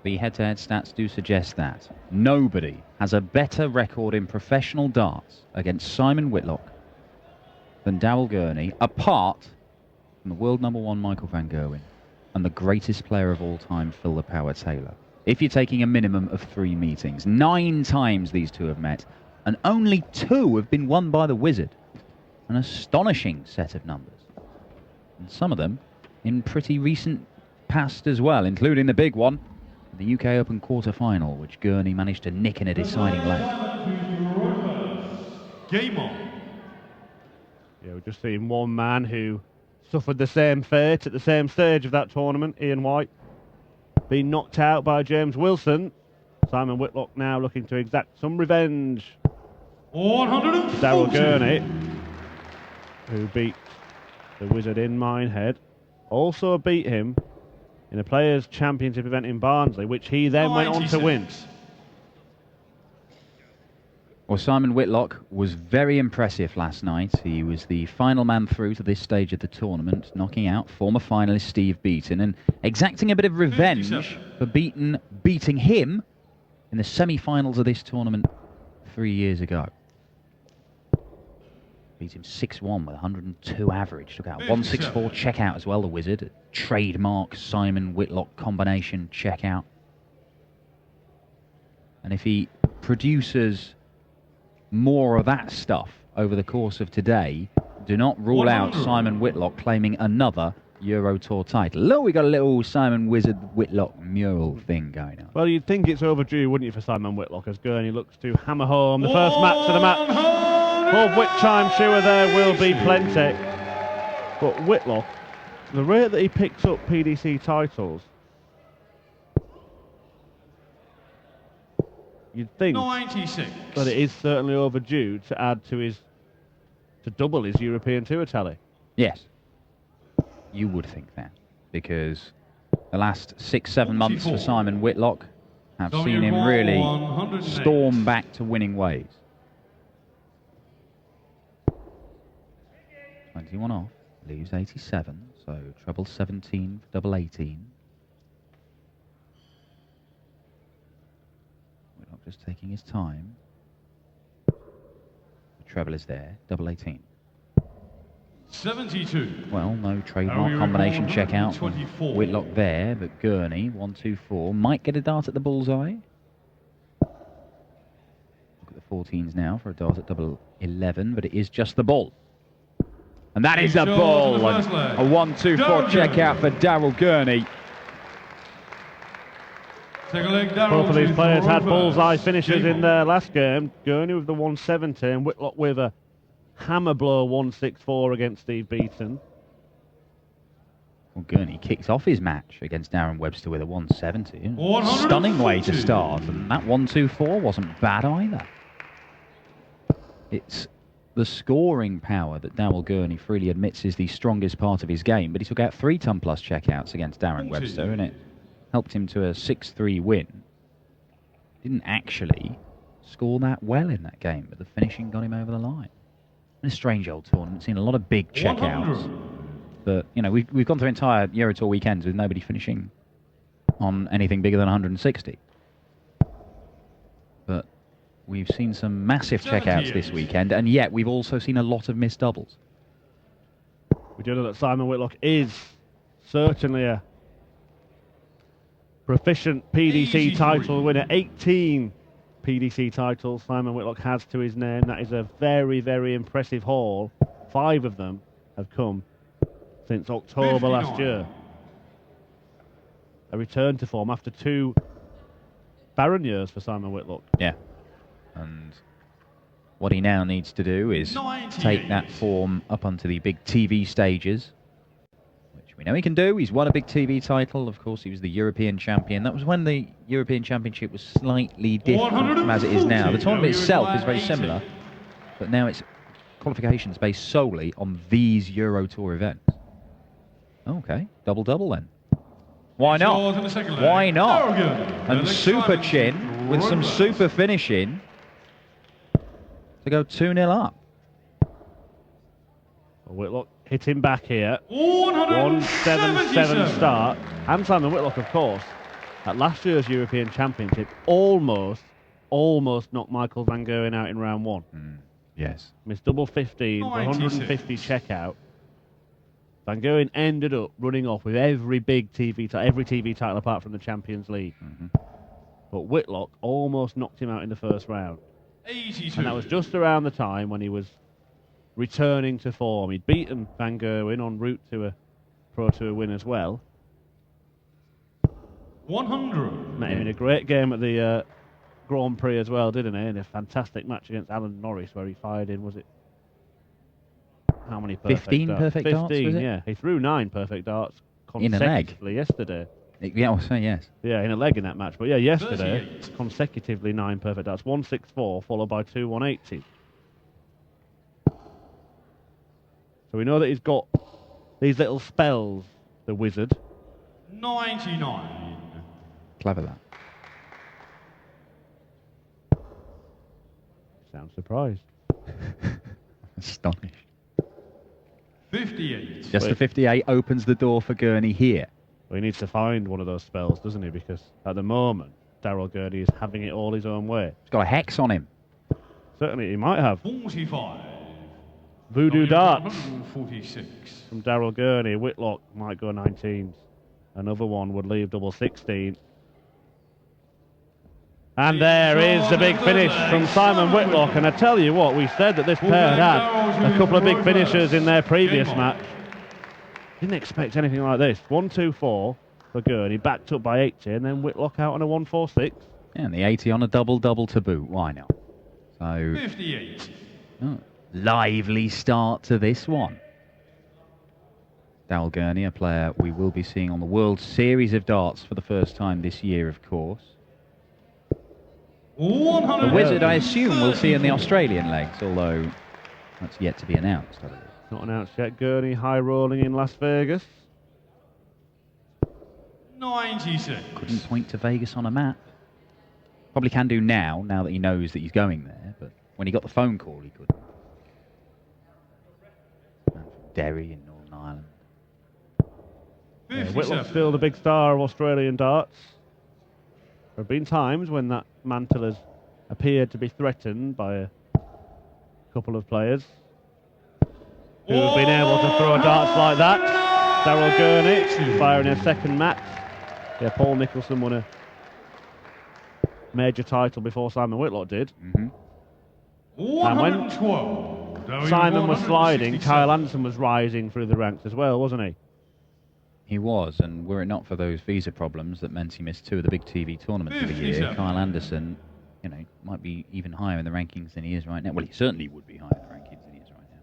The head-to-head stats do suggest that. Nobody has a better record in professional darts against Simon Whitlock than Daryl Gurney, apart from the world #1 Michael van Gerwen and the greatest player of all time, Phil the Power Taylor. If you're taking a minimum of 3 meetings, 9 times these two have met, and only 2 have been won by the Wizard. An astonishing set of numbers. And some of them in pretty recent past as well, including the big one, the UK Open quarter-final, which Gurney managed to nick in a deciding leg. Game on. Yeah, we're just seeing one man who suffered the same fate at the same stage of that tournament, Ian White, being knocked out by James Wilson. Simon Whitlock now looking to exact some revenge. 140. Daryl Gurney, who beat the Wizard in Minehead, also beat him in a Players' Championship event in Barnsley, which he then went on to win. Well, Simon Whitlock was very impressive last night. He was the final man through to this stage of the tournament, knocking out former finalist Steve Beaton and exacting a bit of revenge 57. for beating him in the semi-finals of this tournament 3 years ago. Beat him 6-1 with 102 average. Took out 164 checkout as well, the Wizard. Trademark Simon Whitlock combination checkout. And if he produces more of that stuff over the course of today, do not rule out Simon Whitlock claiming another Euro Tour title. Look, we got a little Simon Wizard Whitlock mural thing going on. Well, you'd think it's overdue, wouldn't you, for Simon Whitlock, as Gurney looks to hammer home the first match of the match. Of which I'm sure there will be plenty. But Whitlock, the rate that he picks up PDC titles, you'd think 96. that it is certainly overdue to add to double his European Tour tally. Yes, you would think that, because the last 6-7 months for Simon Whitlock have seen him really storm back to winning ways. 21 off, leaves 87, so treble 17 for double 18. Whitlock just taking his time. The treble is there, double 18. 72. Well, no trademark combination checkout. Whitlock there, but Gurney, 1-2-4, might get a dart at the bullseye. Look at the 14s now for a dart at double 11, but it is just the ball. And that is a ball. A 1-2-4 checkout for Daryl Gurney. Both of these players had bullseye finishes in their last game. Gurney with the 170 and Whitlock with a hammer blow 164 against Steve Beaton. Well, Gurney kicks off his match against Darren Webster with a 170. Stunning way to start, and that 1-2-4 wasn't bad either. It's the scoring power that Daryl Gurney freely admits is the strongest part of his game, but he took out 3 ton-plus checkouts against Darren Webster, and it helped him to a 6-3 win. Didn't actually score that well in that game, but the finishing got him over the line. In a strange old tournament, seen a lot of big checkouts. But, you know, we've gone through entire Euro Tour weekends with nobody finishing on anything bigger than 160. But we've seen some massive checkouts this weekend, and yet we've also seen a lot of missed doubles. We do know that Simon Whitlock is certainly a proficient PDC title winner. 18 PDC titles Simon Whitlock has to his name. That is a very, very impressive haul. 5 of them have come since October last year. A return to form after 2 barren years for Simon Whitlock. Yeah. And what he now needs to do is take that form up onto the big TV stages, which we know he can do. He's won a big TV title. Of course, he was the European champion. That was when the European Championship was slightly different from as it is now. The tournament itself is very similar, but now it's qualifications based solely on these Euro Tour events. Okay, double-double then. Why not? Why not? And Superchin with some super finishing to go 2-0 up. Whitlock hitting back here. 177 start. And Simon Whitlock, of course, at last year's European Championship, almost knocked Michael Van Gerwen out in round 1. Yes. Missed double 15 for 150 checkout. Van Gerwen ended up running off with every TV title apart from the Champions League. But Whitlock almost knocked him out in the first round. 82. And that was just around the time when he was returning to form. He'd beaten Van Gerwen en route to a Pro Tour win as well. 100. Met him in a great game at the Grand Prix as well, didn't he? In a fantastic match against Alan Norris where he fired in, was it? How many perfect 15 darts? perfect 15, darts, was it? Yeah. He threw 9 perfect darts In a leg? consecutively yesterday. Yeah, I'll say yes. Yeah, in a leg in that match. But yeah, yesterday, 38. consecutively 9 perfect darts. 164 followed by 2 180. So we know that he's got these little spells, the wizard. 99. Clever, that. Sounds surprised. Astonished. 58. Just the 58 opens the door for Gurney here. Well, he needs to find one of those spells, doesn't he? Because at the moment, Daryl Gurney is having it all his own way. He's got a hex on him. Certainly he might have. 45. Voodoo darts 146. from Daryl Gurney. Whitlock might go 19s. Another one would leave double 16. And there is the big finish from Simon Whitlock. And I tell you what, we said that this pair had a couple of big finishers in their previous match. Didn't expect anything like this. 1-2-4 for Gurney, backed up by 80, and then Whitlock out on a 1-4-6. Yeah, and the 80 on a double to boot. Why not? So, 58. lively start to this one. Daryl Gurney, a player we will be seeing on the World Series of Darts for the first time this year, of course. The Wizard, I assume, we'll see in the Australian legs, although that's yet to be announced, I believe. Not announced yet. Gurney high rolling in Las Vegas. 96. Couldn't point to Vegas on a map. Probably can do now that he knows that he's going there, but when he got the phone call, he couldn't. And from Derry in Northern Ireland. Whitlock's still the big star of Australian darts. There have been times when that mantle has appeared to be threatened by a couple of players who have been able to throw darts like that. Daryl Gurney firing a second match. Yeah, Paul Nicholson won a major title before Simon Whitlock did. And when Simon was sliding, Kyle Anderson was rising through the ranks as well, wasn't he? He was, and were it not for those visa problems that meant he missed 2 of the big TV tournaments of the year, Kyle Anderson, might be even higher in the rankings than he is right now. Well, he certainly would be higher in the rankings than he is right now.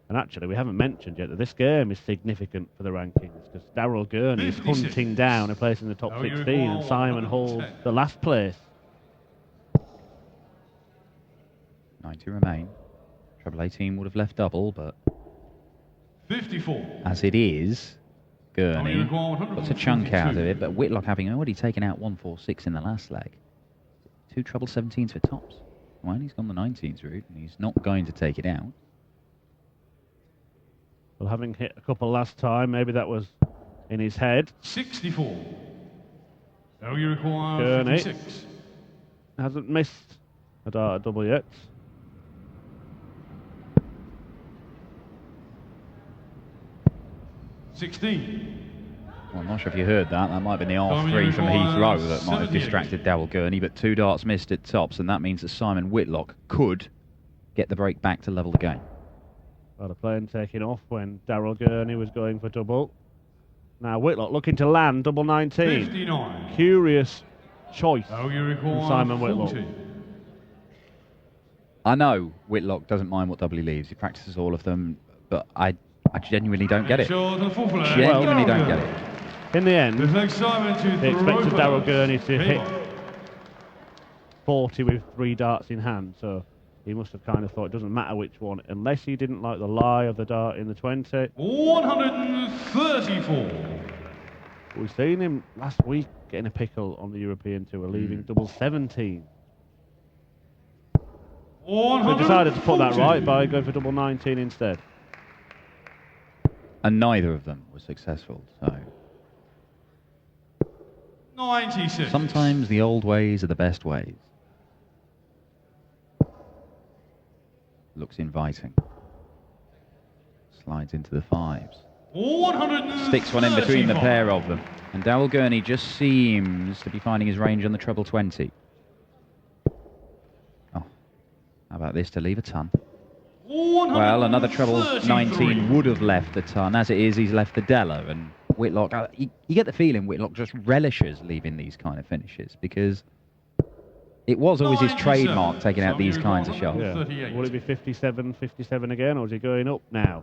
And actually, we haven't mentioned yet that this game is significant for the rankings because Daryl Gurney is hunting down a place in the top 16 and Simon holds the last place. 9 to remain. Treble 18 would have left double, but 54. as it is, Gurney puts a chunk out of it, but Whitlock having already taken out 1-4-6 in the last leg. 2 treble 17s for tops. Well, he's gone the 19s route, and he's not going to take it out. Well, having hit a couple last time, maybe that was in his head. 64. So you require Gurney 56. hasn't missed a dart at double yet. Well, I'm not sure if you heard that. That might have been the R3 from Heathrow that might have distracted Daryl Gurney, but 2 darts missed at tops, and that means that Simon Whitlock could get the break back to level the game. Well, the plane taking off when Daryl Gurney was going for double. Now Whitlock looking to land double 19. 59. Curious choice So you require from Simon Whitlock. 40. I know Whitlock doesn't mind what double he leaves. He practices all of them, but I genuinely don't get it. Genuinely don't get it. In the end, There's no Simon to they expected throw Daryl first. Gurney to hit Halo. 40 with 3 darts in hand, so he must have kind of thought it doesn't matter which one, unless he didn't like the lie of the dart in the 20. 134. We've seen him last week getting a pickle on the European Tour, leaving double 17. So he decided to put that right by going for double 19 instead. And neither of them was successful, so... 96. Sometimes the old ways are the best ways. Looks inviting. Slides into the fives. 135. Sticks one in between the pair of them. And Daryl Gurney just seems to be finding his range on the treble 20. Oh, how about this to leave a ton? Well, another treble 19 would have left the ton. As it is, he's left the Della. And Whitlock, you get the feeling Whitlock just relishes leaving these kind of finishes, because it was always his trademark taking out these kinds of shots. Yeah. Will it be 57, 57 again, or is he going up now?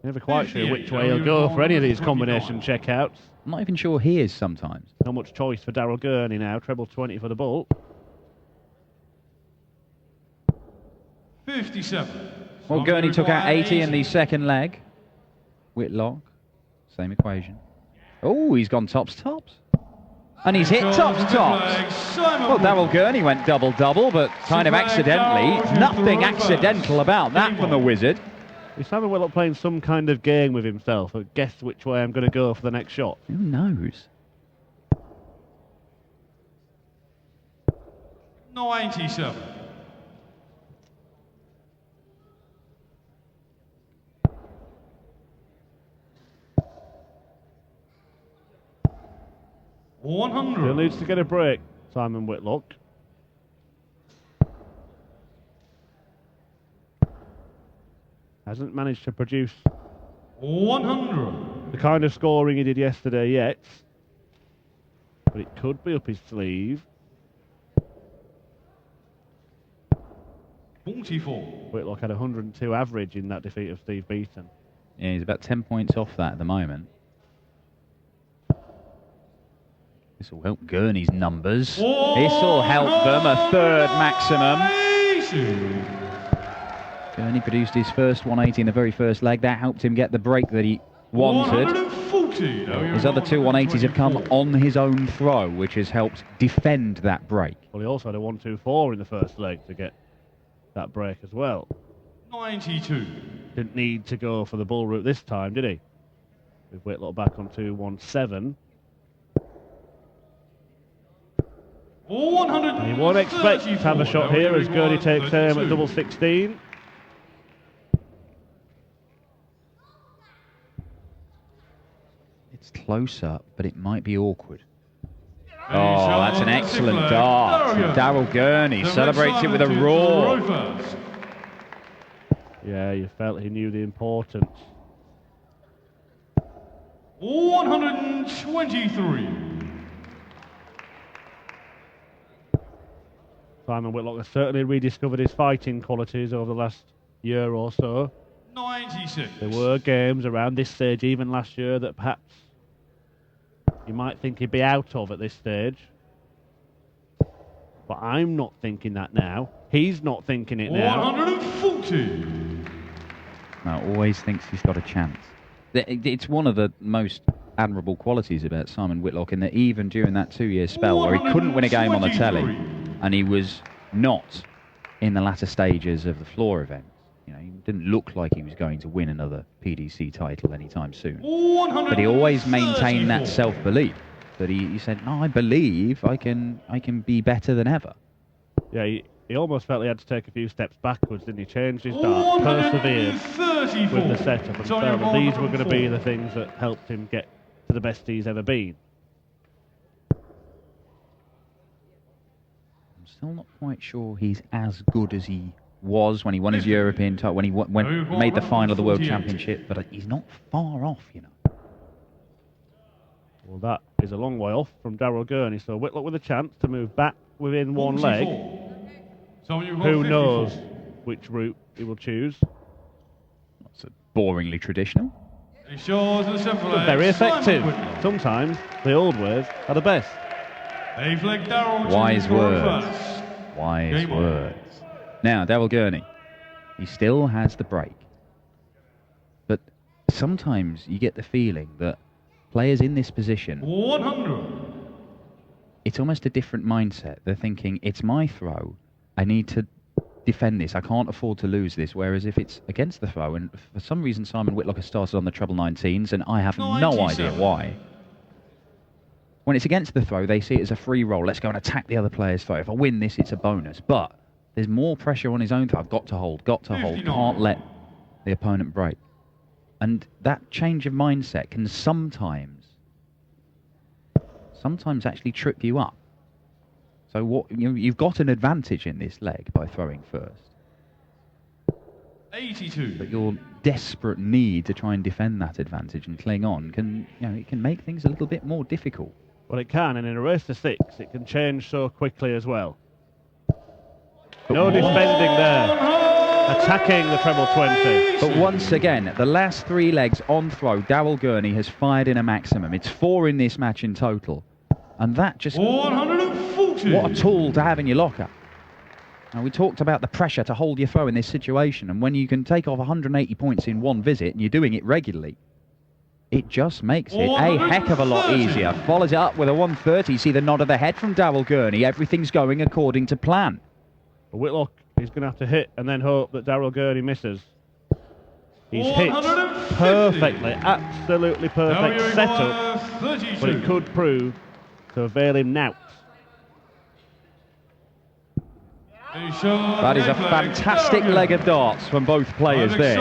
Never quite sure which way he'll go for any of these combination checkouts. I'm not even sure he is sometimes. Not much choice for Daryl Gurney now. Treble 20 for the bull. 57. Well, Gurney took out 80 in the second leg. Whitlock, same equation. Oh, he's gone tops. And he's hit tops. Well, Daryl Gurney went double-double, but kind of accidentally. Nothing accidental about that from the Wizard. Is Simon Whitlock playing some kind of game with himself? Guess which way I'm going to go for the next shot? Who knows? 97. Still needs to get a break, Simon Whitlock. Hasn't managed to produce 100. the kind of scoring he did yesterday yet. But it could be up his sleeve. 44. Whitlock had 102 average in that defeat of Steve Beaton. Yeah, he's about 10 points off that at the moment. This will help Gurney's numbers. This will help them, a third maximum. Gurney produced his first 180 in the very first leg. That helped him get the break that he wanted. 140. His other two 180s have come on his own throw, which has helped defend that break. Well, he also had a 1-2-4 in the first leg to get that break as well. 92. Didn't need to go for the bull route this time, did he? With Whitlock back on 2-1-7. And he won't expect to have a shot here as Gurney takes aim at double 16. It's close up, but it might be awkward. Oh, that's an excellent dart. Daryl Gurney celebrates it with a roar. Yeah, you felt he knew the importance. 123. Simon Whitlock has certainly rediscovered his fighting qualities over the last year or so. 96. There were games around this stage, even last year, that perhaps you might think he'd be out of at this stage. But I'm not thinking that now. He's not thinking it now. 140. Now, always thinks he's got a chance. It's one of the most admirable qualities about Simon Whitlock, in that even during that 2-year spell where he couldn't win a game on the telly, and he was not in the latter stages of the floor event. You know, he didn't look like he was going to win another PDC title anytime soon. But he always maintained that self-belief. That he said, no, I believe I can be better than ever. Yeah, he almost felt he had to take a few steps backwards, didn't he? Changed his dart, persevered with the setup, and felt that these were going to be the things that helped him get to the best he's ever been. I'm still not quite sure he's as good as he was when he won his European title, when he made the final of the World Championship, but he's not far off, you know. Well, that is a long way off from Daryl Gurney, so Whitlock with a chance to move back within one leg. Who knows which route he will choose? That's boringly traditional. But very effective. Sometimes the old ways are the best. Wise words. Wise words. Now, Daryl Gurney, he still has the break. But sometimes you get the feeling that players in this position, 100. It's almost a different mindset. They're thinking, it's my throw. I need to defend this. I can't afford to lose this. Whereas if it's against the throw, and for some reason Simon Whitlock has started on the treble 19s, and I have no idea why. When it's against the throw, they see it as a free roll. Let's go and attack the other player's throw. If I win this, it's a bonus. But there's more pressure on his own throw. I've got to hold, can't let the opponent break. And that change of mindset can sometimes actually trip you up. So you've got an advantage in this leg by throwing first. 82. But your desperate need to try and defend that advantage and cling on it can make things a little bit more difficult. Well, it can, and in a race to 6, it can change so quickly as well. No defending there. Attacking the treble 20. But once again, the last 3 legs on throw, Daryl Gurney has fired in a maximum. It's 4 in this match in total. And that just... 140. What a tool to have in your locker. Now, we talked about the pressure to hold your throw in this situation, and when you can take off 180 points in one visit, and you're doing it regularly, it just makes it a heck of a lot easier. Follows it up with a 130. See the nod of the head from Daryl Gurney. Everything's going according to plan. But Whitlock is going to have to hit and then hope that Daryl Gurney misses. He's hit perfectly, absolutely perfect setup, but it could prove to avail him now. That is a fantastic leg of darts from both players there.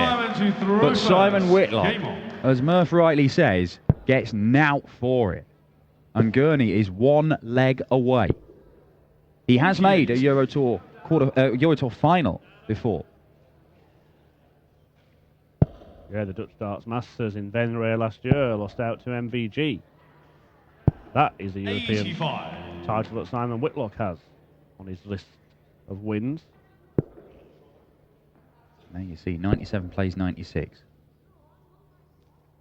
But Simon Whitlock, as Murph rightly says, gets knout for it. And Gurney is 1 leg away. He has made a Euro Tour final before. Yeah, the Dutch Darts Masters in Venray last year lost out to MVG. That is the European 85. title that Simon Whitlock has on his list of wins. Now you see, 97 plays 96.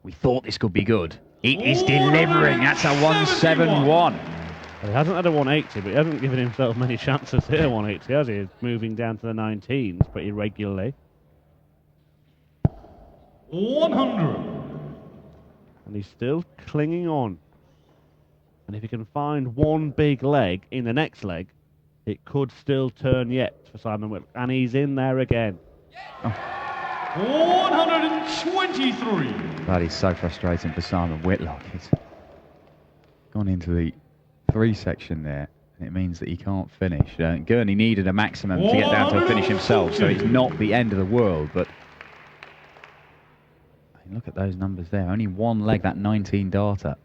We thought this could be good. It is delivering. That's a 171. Well, he hasn't had a 180, but he hasn't given himself many chances to hit a 180, has he? He's moving down to the 19s pretty regularly. 100. And he's still clinging on. And if he can find one big leg in the next leg, it could still turn yet for Simon Whitlock. And he's in there again. Oh. 123. That is so frustrating for Simon Whitlock. He's gone into the 3 section there, and it means that he can't finish. Gurney needed a maximum to get down to a finish himself, so it's not the end of the world, but look at those numbers there. Only 1 leg, that 19 darter.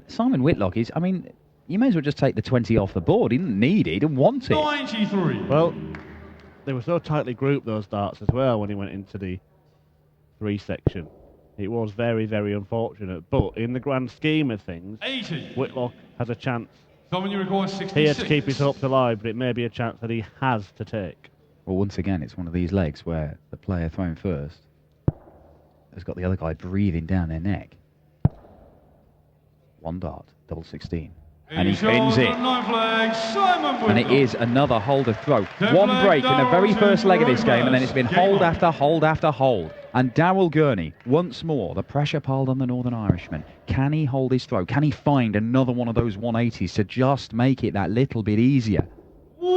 Simon Whitlock is, you may as well just take the 20 off the board. He didn't need it, he didn't want it. 93. Well, they were so tightly grouped, those darts, as well, when he went into the 3 section. It was very, very unfortunate. But in the grand scheme of things, 80. Whitlock has a chance $66. here to keep his hopes alive, but it may be a chance that he has to take. Well, once again, it's one of these legs where the player thrown first has got the other guy breathing down their neck. 1 dart, double 16. And he pins it. And it is another hold of throw. 1 break in the very first leg of this game, and then it's been hold after hold after hold. And Daryl Gurney, once more, the pressure piled on the Northern Irishman. Can he hold his throw? Can he find another one of those 180s to just make it that little bit easier?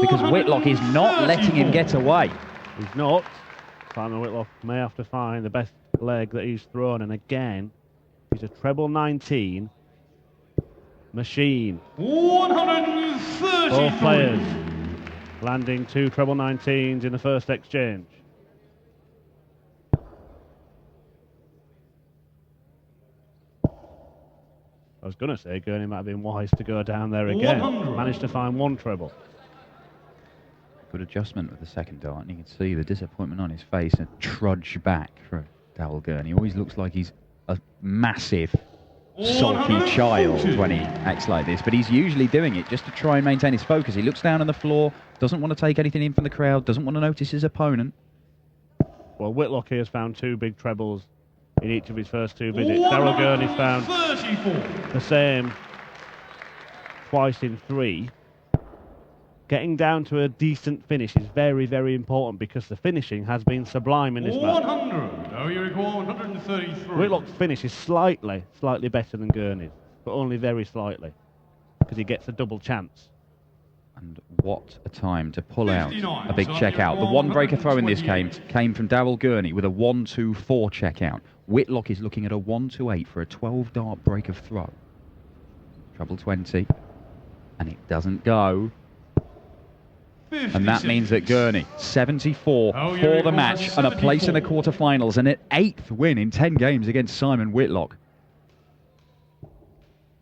Because Whitlock is not letting him get away. He's not. Simon Whitlock may have to find the best leg that he's thrown, and again, he's a treble 19 machine. 133. Both players landing 2 treble 19s in the first exchange. I was going to say Gurney might have been wise to go down there again. 100. Managed to find 1 treble. Good adjustment with the second dart, and you can see the disappointment on his face and trudge back for Daryl Gurney. He always looks like he's a massive, sulky child when he acts like this, but he's usually doing it just to try and maintain his focus. He looks down on the floor, doesn't want to take anything in from the crowd, doesn't want to notice his opponent. Well, Whitlock here has found 2 big trebles in each of his first 2 visits. Daryl Gurney's found 34. the same twice in 3. Getting down to a decent finish is very, very important because the finishing has been sublime in this match. 100. Oh, you recall 133. Whitlock's finish is slightly better than Gurney's, but only very slightly, because he gets a double chance. And what a time to pull out 59. a big So check out. The one breaker throw in this game came from Daryl Gurney with a 1-2-4 check out. Whitlock is looking at a 1-2-8 for a 12-dart break of throw. Treble 20. And it doesn't go. And that means that Gurney, 74 for the match and a place in the quarterfinals and an 8th win in 10 games against Simon Whitlock.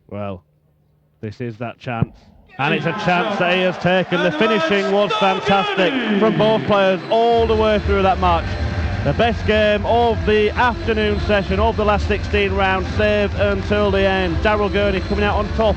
Well, this is that chance. And it's a chance that he has taken. The finishing was fantastic from both players all the way through that match. The best game of the afternoon session of the last 16 rounds, saved until the end. Daryl Gurney coming out on top,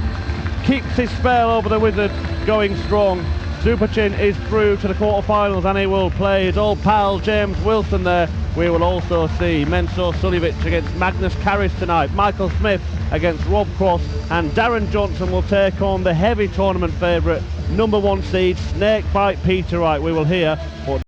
keeps his spell over the Wizard going strong. Superchin is through to the quarterfinals and he will play his old pal James Wilson there. We will also see Menzo Suljovic against Magnus Karris tonight, Michael Smith against Rob Cross, and Darren Johnson will take on the heavy tournament favourite, #1 seed Snakebite Peter Wright. We will hear what